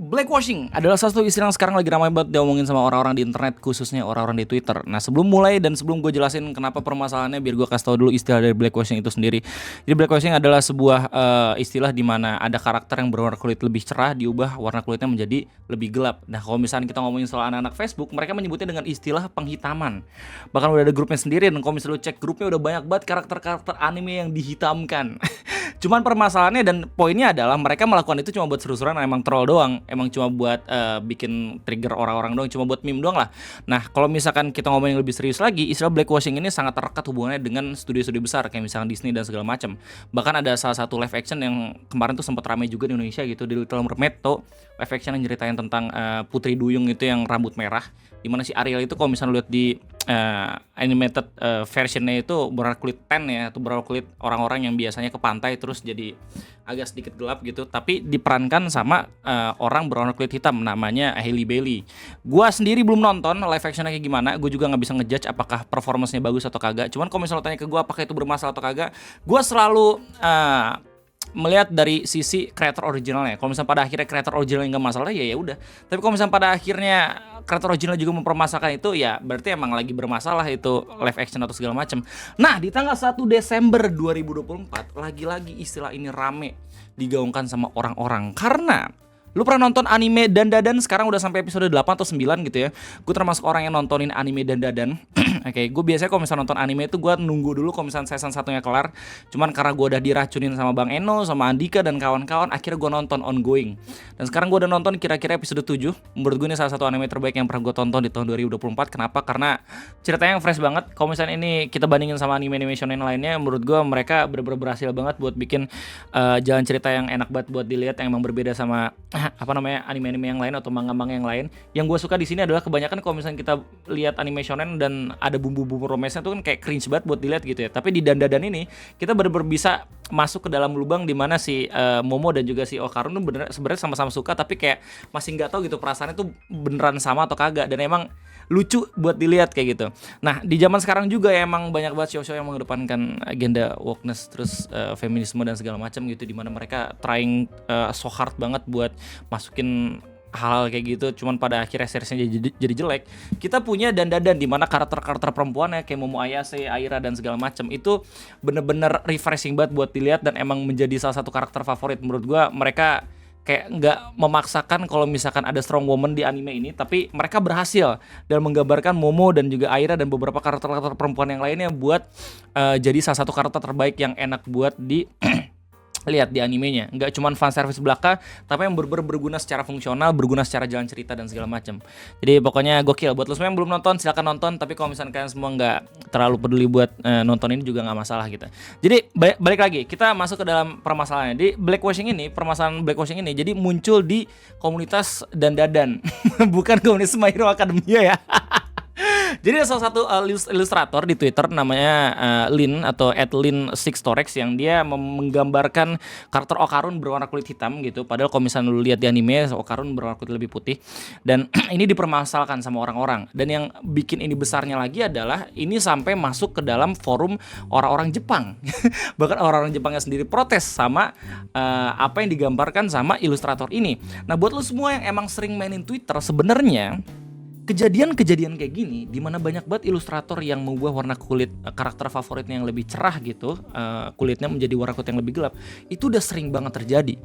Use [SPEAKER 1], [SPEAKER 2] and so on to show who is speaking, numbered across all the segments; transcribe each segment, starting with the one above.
[SPEAKER 1] Blackwashing adalah satu istilah yang sekarang lagi ramai banget diomongin sama orang-orang di internet, khususnya orang-orang di Twitter. Nah, sebelum mulai dan sebelum gue jelasin kenapa permasalahannya, biar gue kasih tau dulu istilah dari blackwashing itu sendiri. Jadi blackwashing adalah sebuah istilah di mana ada karakter yang berwarna kulit lebih cerah diubah warna kulitnya menjadi lebih gelap. Nah, kalau misalnya kita ngomongin soal anak-anak Facebook, mereka menyebutnya dengan istilah penghitaman. Bahkan udah ada grupnya sendiri, dan kalau misalnya lu cek grupnya udah banyak banget karakter-karakter anime yang dihitamkan. Cuman permasalahannya dan poinnya adalah mereka melakukan itu cuma buat seru-seruan, emang troll doang, emang cuma buat bikin trigger orang-orang doang, cuma buat meme doang lah. Nah, kalau misalkan kita ngomongin lebih serius lagi, istilah blackwashing ini sangat erat hubungannya dengan studio-studio besar kayak misalkan Disney dan segala macam. Bahkan ada salah satu live action yang kemarin tuh sempat ramai juga di Indonesia gitu, di Little Mermaid tuh, live action yang ceritain tentang Putri Duyung itu yang rambut merah, dimana si Ariel itu kalau misalnya lihat di animated versionnya itu berwarna kulit tan ya, atau berwarna kulit orang-orang yang biasanya ke pantai terus jadi agak sedikit gelap gitu, tapi diperankan sama orang berwarna kulit hitam namanya Hailey Bailey. Gua sendiri belum nonton live actionnya kayak gimana, gue juga nggak bisa ngejudge apakah performance-nya bagus atau kagak. Cuman kalau misalnya tanya ke gue apakah itu bermasalah atau kagak, gue selalu melihat dari sisi kreator originalnya. Kalau misalnya pada akhirnya kreator originalnya nggak masalah, ya udah. Tapi kalau misalnya pada akhirnya kreator original juga mempermasalahkan itu, ya berarti emang lagi bermasalah itu live action atau segala macam. Nah, di tanggal 1 Desember 2024 lagi-lagi istilah ini rame digaungkan sama orang-orang karena lu pernah nonton anime Dandadan, sekarang udah sampai episode 8 atau 9 gitu ya. Gue termasuk orang yang nontonin anime Dandadan. Oke, gue biasanya kalau misalnya nonton anime itu gue nunggu dulu kalau misalnya season satunya kelar. Cuman karena gue udah diracunin sama Bang Eno, sama Andika dan kawan-kawan, akhirnya gue nonton ongoing. Dan sekarang gue udah nonton kira-kira episode 7. Menurut gue ini salah satu anime terbaik yang pernah gue tonton di tahun 2024. Kenapa? Karena ceritanya yang fresh banget. Kalau misalnya ini kita bandingin sama anime animation yang lainnya, menurut gue mereka bener-bener berhasil banget buat bikin jalan cerita yang enak banget buat dilihat, yang emang berbeda sama anime-anime yang lain atau manga-manga yang lain. Yang gue suka di sini adalah kebanyakan kalau misalnya kita lihat anime shonen dan ada bumbu-bumbu romance-nya tuh kan kayak cringe banget buat dilihat gitu ya. Tapi di Dandadan ini kita benar-benar bisa masuk ke dalam lubang di mana si Momo dan juga si Okarun tuh bener sebenarnya sama-sama suka, tapi kayak masih nggak tahu gitu perasaannya tuh beneran sama atau kagak, dan emang lucu buat dilihat kayak gitu. Nah, di zaman sekarang juga ya emang banyak banget show-show yang mengedepankan agenda wokeness terus feminisme dan segala macam gitu, di mana mereka trying so hard banget buat masukin hal-hal kayak gitu, cuman pada akhirnya seriesnya jadi jelek. Kita punya Dandadan di mana karakter-karakter perempuannya kayak Momo Ayase, Aira dan segala macam itu bener-bener refreshing banget buat dilihat dan emang menjadi salah satu karakter favorit menurut gua. Mereka kayak nggak memaksakan kalau misalkan ada strong woman di anime ini, tapi mereka berhasil dan menggambarkan Momo dan juga Aira dan beberapa karakter-karakter perempuan yang lainnya buat jadi salah satu karakter terbaik yang enak buat di lihat di animenya. Nggak cuma fan service belaka, tapi yang berguna secara fungsional, berguna secara jalan cerita dan segala macam. Jadi pokoknya gokil. Buat lo semua yang belum nonton silakan nonton, tapi kalau misalnya kalian semua nggak terlalu peduli buat nonton ini juga nggak masalah gitu. Jadi balik lagi kita masuk ke dalam permasalahannya. Di blackwashing ini, permasalahan blackwashing ini jadi muncul di komunitas Dandadan bukan komunitas My Hero Academia ya. Jadi ada salah satu ilustrator di Twitter namanya Lin atau @lin6torex yang dia menggambarkan karakter Okarun berwarna kulit hitam gitu. Padahal kalau misalnya lu lihat di anime Okarun berwarna kulit lebih putih, dan ini dipermasalahkan sama orang-orang. Dan yang bikin ini besarnya lagi adalah ini sampai masuk ke dalam forum orang-orang Jepang. Bahkan orang-orang Jepangnya sendiri protes sama apa yang digambarkan sama ilustrator ini. Nah, buat lu semua yang emang sering mainin Twitter, sebenarnya kejadian-kejadian kayak gini di mana banyak banget ilustrator yang mengubah warna kulit karakter favoritnya yang lebih cerah gitu, kulitnya menjadi warna kulit yang lebih gelap, itu udah sering banget terjadi.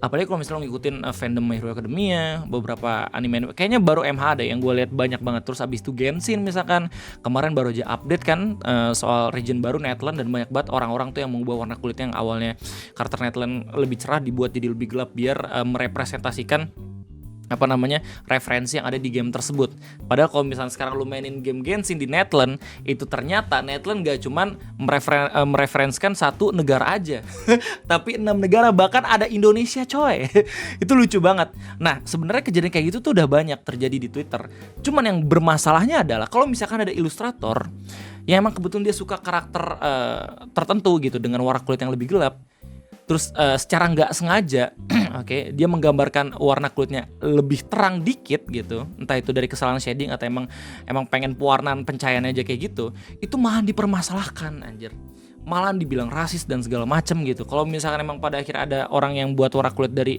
[SPEAKER 1] Apalagi kalau misalnya ngikutin fandom My Hero Academia, beberapa anime kayaknya baru MH ada yang gue lihat banyak banget. Terus abis itu Genshin misalkan kemarin baru aja update kan soal region baru Netland, dan banyak banget orang-orang tuh yang mengubah warna kulitnya yang awalnya karakter Netland lebih cerah dibuat jadi lebih gelap biar merepresentasikan referensi yang ada di game tersebut. Padahal kalau misalnya sekarang lu mainin game Genshin di Netland, itu ternyata Netland gak cuman mereferensikan satu negara aja tapi 6 negara, bahkan ada Indonesia coy. Itu lucu banget. Nah, sebenarnya kejadian kayak gitu tuh udah banyak terjadi di Twitter. Cuman yang bermasalahnya adalah kalau misalkan ada ilustrator yang emang kebetulan dia suka karakter tertentu gitu dengan warna kulit yang lebih gelap, terus secara nggak sengaja dia menggambarkan warna kulitnya lebih terang dikit gitu, entah itu dari kesalahan shading atau emang pengen pewarnaan pencahayaannya aja kayak gitu, itu malah dipermasalahkan anjir, malah dibilang rasis dan segala macem gitu. Kalau misalkan emang pada akhirnya ada orang yang buat warna kulit dari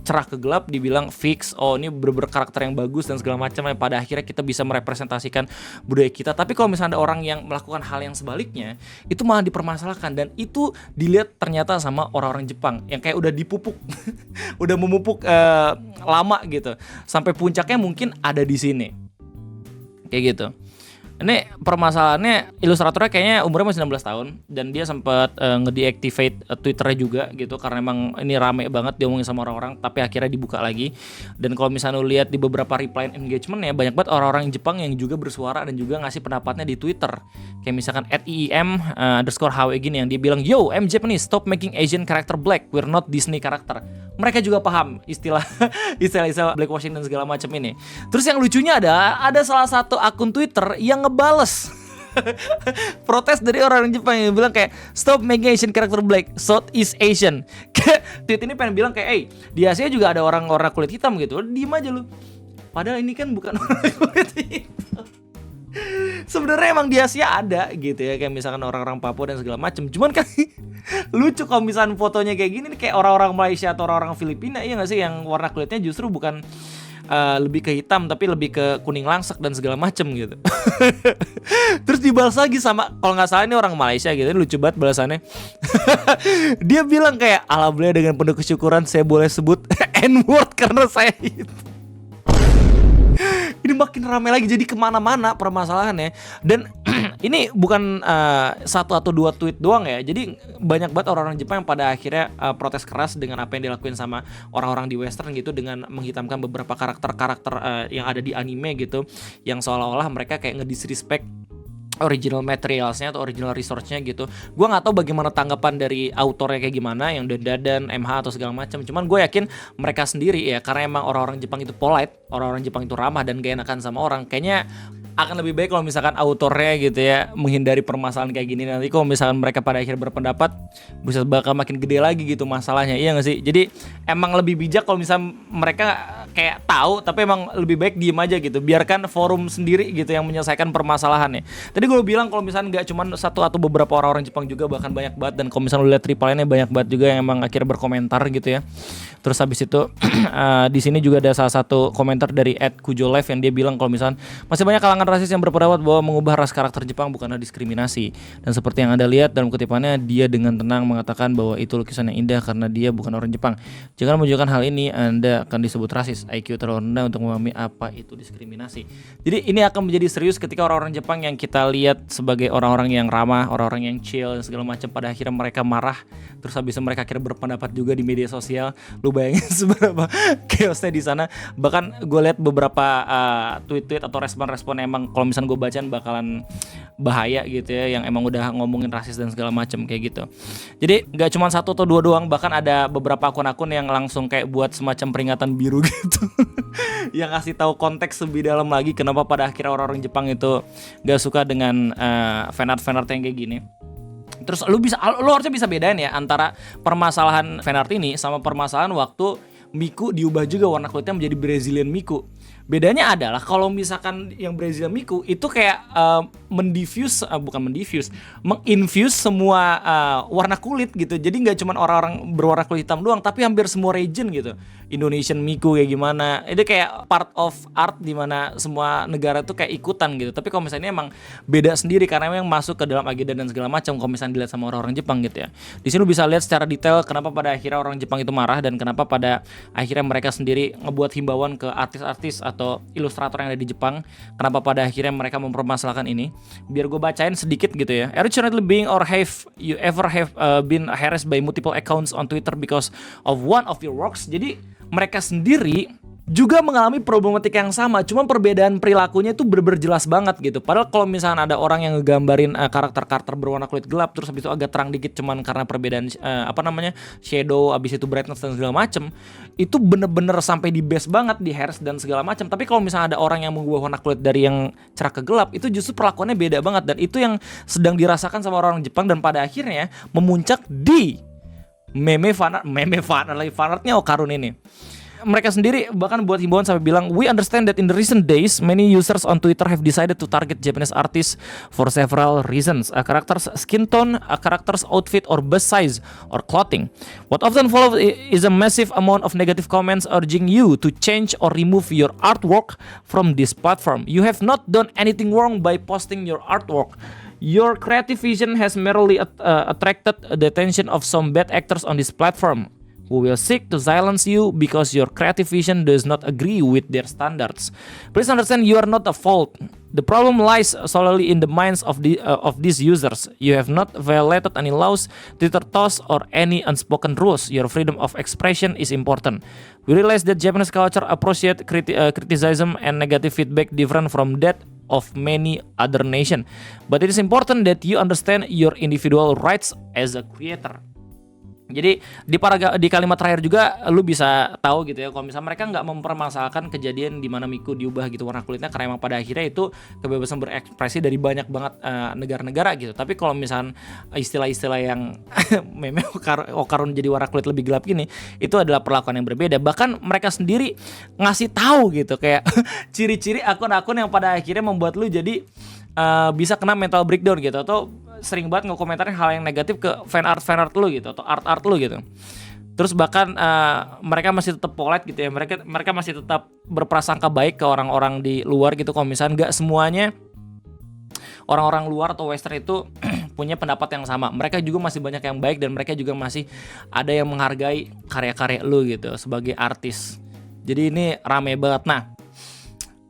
[SPEAKER 1] cerah ke gelap dibilang fix, oh ini bener-bener karakter yang bagus dan segala macam, yang pada akhirnya kita bisa merepresentasikan budaya kita. Tapi kalau misalnya ada orang yang melakukan hal yang sebaliknya, itu malah dipermasalahkan, dan itu dilihat ternyata sama orang-orang Jepang yang kayak udah dipupuk udah memupuk lama gitu, sampai puncaknya mungkin ada di sini kayak gitu. Ini permasalahannya, ilustratornya kayaknya umurnya masih 16 tahun dan dia sempat nge-deactivate Twitternya juga gitu, karena emang ini rame banget diomongin sama orang-orang, tapi akhirnya dibuka lagi. Dan kalau misalnya lu lihat di beberapa reply and engagement-nya, banyak banget orang-orang Jepang yang juga bersuara dan juga ngasih pendapatnya di Twitter. Kayak misalkan @IEM_HW gini yang dia bilang, "Yo, I'm Japanese, stop making Asian character black, we're not Disney character." Mereka juga paham istilah blackwashing dan segala macam ini. Terus yang lucunya ada salah satu akun Twitter yang ngebales protes dari orang Jepang yang bilang kayak, "Stop making Asian character black, Southeast Asian." Tweet ini pengen bilang kayak, di Asia juga ada orang warna kulit hitam gitu, diem aja lu. Padahal ini kan bukan orang kulit hitam. Sebenarnya emang di Asia ada gitu ya, kayak misalkan orang-orang Papua dan segala macam. Cuman kan lucu kalau misalkan fotonya kayak gini nih, kayak orang-orang Malaysia atau orang-orang Filipina, iya nggak sih, yang warna kulitnya justru bukan lebih ke hitam tapi lebih ke kuning langsek dan segala macem gitu. Terus dibalas lagi sama, kalau nggak salah ini orang Malaysia gitu, lucu banget balasannya. Dia bilang kayak, "Alhamdulillah dengan penuh kesyukuran saya boleh sebut N-word karena saya itu." Ini makin ramai lagi, jadi kemana-mana permasalahannya. Dan ini bukan satu atau dua tweet doang ya. Jadi banyak banget orang-orang Jepang yang pada akhirnya protes keras dengan apa yang dilakuin sama orang-orang di Western gitu, dengan menghitamkan beberapa karakter-karakter yang ada di anime gitu, yang seolah-olah mereka kayak ngedisrespect original materialsnya atau original resource-nya gitu. Gue nggak tahu bagaimana tanggapan dari autornya kayak gimana, yang Dan MH atau segala macam. Cuman gue yakin mereka sendiri ya, karena emang orang-orang Jepang itu polite, orang-orang Jepang itu ramah dan gak enakan sama orang. Kayaknya akan lebih baik kalau misalkan autornya gitu ya menghindari permasalahan kayak gini. Nanti kalau misalkan mereka pada akhirnya berpendapat, bisa bakal makin gede lagi gitu masalahnya, iya nggak sih? Jadi emang lebih bijak kalau misalnya mereka kayak tahu tapi emang lebih baik diem aja gitu, biarkan forum sendiri gitu yang menyelesaikan permasalahannya. Tadi gue bilang kalau misalnya nggak cuma satu atau beberapa orang-orang Jepang juga, bahkan banyak banget. Dan kalau misalnya lu lihat reply-nya banyak banget juga yang emang akhirnya berkomentar gitu ya. Terus habis itu di sini juga ada salah satu komentar dari @kujolive yang dia bilang kalau misalnya masih banyak kalangan rasis yang berpendapat bahwa mengubah ras karakter Jepang bukanlah diskriminasi. Dan seperti yang Anda lihat dalam kutipannya, dia dengan tenang mengatakan bahwa itu lukisan yang indah karena dia bukan orang Jepang. Jika menunjukkan hal ini, Anda akan disebut rasis. IQ terlalu rendah untuk memahami apa itu diskriminasi. Jadi ini akan menjadi serius ketika orang-orang Jepang yang kita lihat sebagai orang-orang yang ramah, orang-orang yang chill dan segala macam, pada akhirnya mereka marah. Terus habis itu mereka akhirnya berpendapat juga di media sosial. Lu bayangin seberapa chaosnya di sana. Bahkan gue lihat beberapa tweet-tweet atau respon-respon emang kalau misalnya gue bacaan bakalan bahaya gitu ya, yang emang udah ngomongin rasis dan segala macam kayak gitu. Jadi nggak cuma satu atau dua doang, bahkan ada beberapa akun-akun yang langsung kayak buat semacam peringatan biru gitu. Yang ngasih tahu konteks lebih dalam lagi kenapa pada akhirnya orang-orang Jepang itu nggak suka dengan fanart yang kayak gini. Terus lu harusnya bisa bedain ya antara permasalahan fanart ini sama permasalahan waktu Miku diubah juga warna kulitnya menjadi Brazilian Miku. Bedanya adalah kalau misalkan yang Brazilian Miku itu kayak menginfuse semua warna kulit gitu. Jadi nggak cuma orang-orang berwarna kulit hitam doang, tapi hampir semua region gitu. Indonesian Miku kayak gimana? Itu kayak part of art di mana semua negara tuh kayak ikutan gitu. Tapi kalau misalnya emang beda sendiri karena memang masuk ke dalam agenda dan segala macam. Kalau misalnya dilihat sama orang-orang Jepang gitu ya. Di sini lu bisa lihat secara detail kenapa pada akhirnya orang Jepang itu marah dan kenapa pada akhirnya mereka sendiri ngebuat himbauan ke artis-artis atau ilustrator yang ada di Jepang. Kenapa pada akhirnya mereka mempermasalahkan ini? Biar gue bacain sedikit gitu ya. Are you currently being or have you ever been harassed by multiple accounts on Twitter because of one of your works? Jadi mereka sendiri juga mengalami problematika yang sama, cuma perbedaan perilakunya itu bener-bener jelas banget gitu. Padahal kalau misalnya ada orang yang ngegambarin karakter-karakter berwarna kulit gelap terus habis itu agak terang dikit cuman karena perbedaan shadow, habis itu brightness dan segala macem, itu bener-bener sampai di base banget, di hairs dan segala macam. Tapi kalau misalnya ada orang yang mengubah warna kulit dari yang cerah ke gelap, itu justru perlakuannya beda banget, dan itu yang sedang dirasakan sama orang Jepang dan pada akhirnya memuncak di meme fanart lagi, fanartnya Okarun ini. mereka sendiri bahkan buat himbauan sampai bilang, we understand that in the recent days many users on Twitter have decided to target Japanese artists for several reasons, a character's skin tone, a character's outfit or bust size or clothing. What often follows is a massive amount of negative comments urging you to change or remove your artwork from this platform. You have not done anything wrong by posting your artwork. Your creative vision has merely attracted the attention of some bad actors on this platform, who will seek to silence you because your creative vision does not agree with their standards. Please understand, you are not at fault. The problem lies solely in the minds of these users. You have not violated any laws, Twitter laws, or any unspoken rules. Your freedom of expression is important. We realize that Japanese culture appreciates criticism and negative feedback different from that of many other nations. But it is important that you understand your individual rights as a creator. Jadi di kalimat terakhir juga lu bisa tahu gitu ya, kalau misalnya mereka nggak mempermasalahkan kejadian di mana Miku diubah gitu warna kulitnya, karena emang pada akhirnya itu kebebasan berekspresi dari banyak banget negara-negara gitu. Tapi kalau misalnya istilah-istilah yang meme Okarun jadi warna kulit lebih gelap gini, itu adalah perlakuan yang berbeda. Bahkan mereka sendiri ngasih tahu gitu kayak ciri-ciri akun-akun yang pada akhirnya membuat lu jadi bisa kena mental breakdown gitu, atau sering banget ngekomentarin hal yang negatif ke fan art lu gitu, atau art lu gitu. Terus bahkan mereka masih tetap polite gitu ya, mereka masih tetap berprasangka baik ke orang-orang di luar gitu. Kalau misalnya nggak semuanya orang-orang luar atau western itu punya pendapat yang sama, mereka juga masih banyak yang baik, dan mereka juga masih ada yang menghargai karya-karya lu gitu sebagai artis. Jadi ini rame banget. Nah,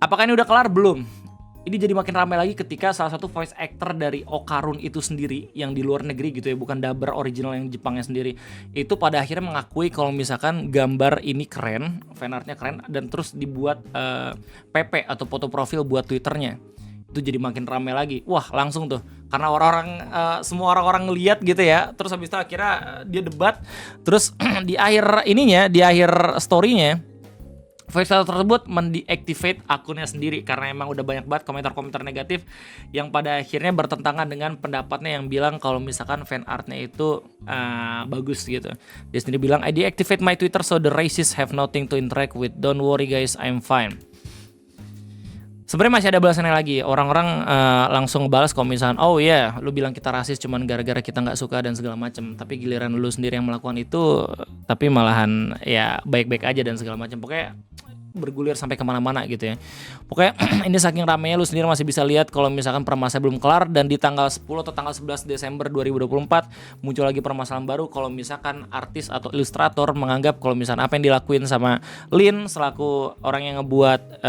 [SPEAKER 1] apakah ini udah kelar? Belum. Ini jadi makin ramai lagi ketika salah satu voice actor dari Okarun itu sendiri yang di luar negeri gitu ya, bukan dubber original yang Jepangnya sendiri, itu pada akhirnya mengakui kalau misalkan gambar ini keren, fanartnya keren, dan terus dibuat PP atau foto profil buat Twitternya. Itu jadi makin ramai lagi. Wah, langsung tuh, karena semua orang-orang ngeliat gitu ya. Terus habis itu akhirnya dia debat. Terus di akhir story-nya, voice actor tersebut mendeactivate akunnya sendiri karena emang udah banyak banget komentar-komentar negatif yang pada akhirnya bertentangan dengan pendapatnya yang bilang kalau misalkan fan artnya itu bagus gitu. Dia sendiri bilang, I deactivate my Twitter so the racists have nothing to interact with. Don't worry guys, I'm fine. Sebenarnya masih ada balasannya lagi. Orang-orang langsung balas kalau misalkan, oh iya, lu bilang kita rasis cuman gara-gara kita nggak suka dan segala macam. Tapi giliran lu sendiri yang melakukan itu, tapi malahan ya baik-baik aja dan segala macam. Pokoknya bergulir sampai kemana-mana gitu ya. Pokoknya ini saking ramainya, lu sendiri masih bisa lihat kalau misalkan permasalahan belum kelar, dan di tanggal 10 atau tanggal 11 Desember 2024 muncul lagi permasalahan baru kalau misalkan artis atau ilustrator menganggap kalau misalkan apa yang dilakuin sama Lin selaku orang yang ngebuat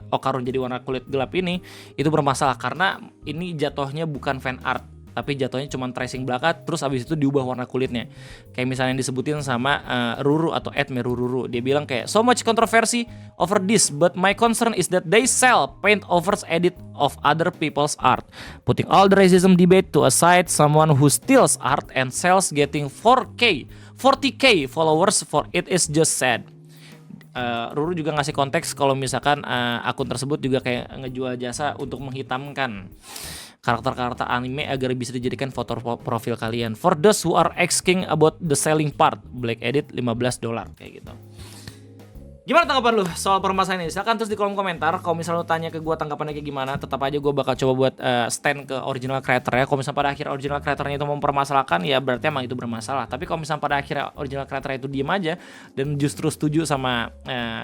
[SPEAKER 1] Okarun jadi warna kulit gelap ini itu bermasalah, karena ini jatuhnya bukan fan art, tapi jatuhnya cuma tracing belaka, terus abis itu diubah warna kulitnya. Kayak misalnya yang disebutin sama Ruru atau @merururu. Dia bilang kayak, so much controversy over this, but my concern is that they sell paint overs edit of other people's art. Putting all the racism debate to aside, someone who steals art and sells getting 40k followers for it is just sad. Ruru juga ngasih konteks kalau misalkan akun tersebut juga kayak ngejual jasa untuk menghitamkan karakter-karakter anime agar bisa dijadikan foto profil kalian. For those who are asking about the selling part, Black Edit $15 kayak gitu. Gimana tanggapan lu soal permasalahan ini? Silahkan terus di kolom komentar. Kalau misalnya lu tanya ke gue tanggapannya kayak gimana, tetap aja gue bakal coba buat stand ke original creator ya. Kalau misalnya pada akhir original creatornya itu mempermasalahkan, ya berarti emang itu bermasalah. Tapi kalau misalnya pada akhirnya original creator itu diem aja dan justru setuju sama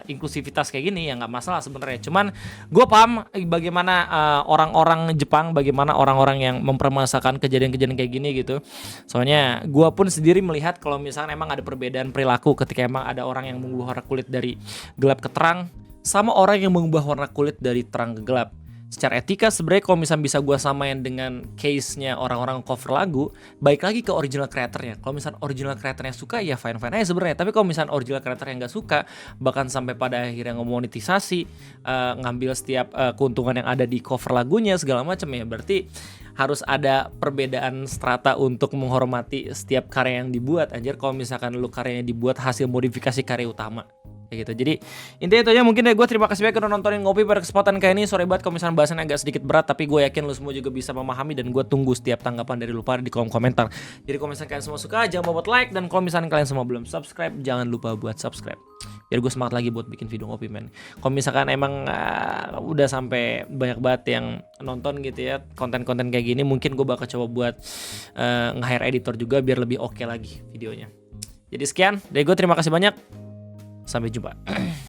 [SPEAKER 1] inklusivitas kayak gini, ya nggak masalah sebenarnya. Cuman gue paham bagaimana orang-orang Jepang, bagaimana orang-orang yang mempermasalahkan kejadian-kejadian kayak gini gitu. Soalnya gue pun sendiri melihat kalau misalnya emang ada perbedaan perilaku ketika emang ada orang yang mengubah warna kulit dari gelap ke terang sama orang yang mengubah warna kulit dari terang ke gelap. Secara etika sebenarnya kalau misalnya bisa gue samain dengan case-nya orang-orang cover lagu, baik lagi ke original creator-nya. Kalau misalnya original creator-nya suka, ya fine-fine aja sebenarnya. Tapi kalau misalnya original creator yang nggak suka, bahkan sampai pada akhirnya ngemonetisasi, ngambil setiap keuntungan yang ada di cover lagunya segala macam, ya berarti harus ada perbedaan strata untuk menghormati setiap karya yang dibuat. Anjir, kalau misalkan lu karyanya dibuat hasil modifikasi karya utama, Kayak gitu. Jadi intinya itu aja, mungkin ya gue terima kasih banyak udah nontonin Ngopi pada kesempatan kali ini. Sorry banget kalau misalnya bahasannya agak sedikit berat, tapi gue yakin lu semua juga bisa memahami, dan gue tunggu setiap tanggapan dari lu pada di kolom komentar. Jadi kalau misalnya kalian semua suka, jangan lupa buat like, dan kalau misalnya kalian semua belum subscribe, jangan lupa buat subscribe. Biar gue semangat lagi buat bikin video Ngopi, men. Kalau misalkan emang udah sampai banyak banget yang nonton gitu ya konten-konten kayak gini, mungkin gue bakal coba buat nge-hire editor juga biar lebih oke lagi videonya. Jadi sekian dari gue, terima kasih banyak. Sampai jumpa.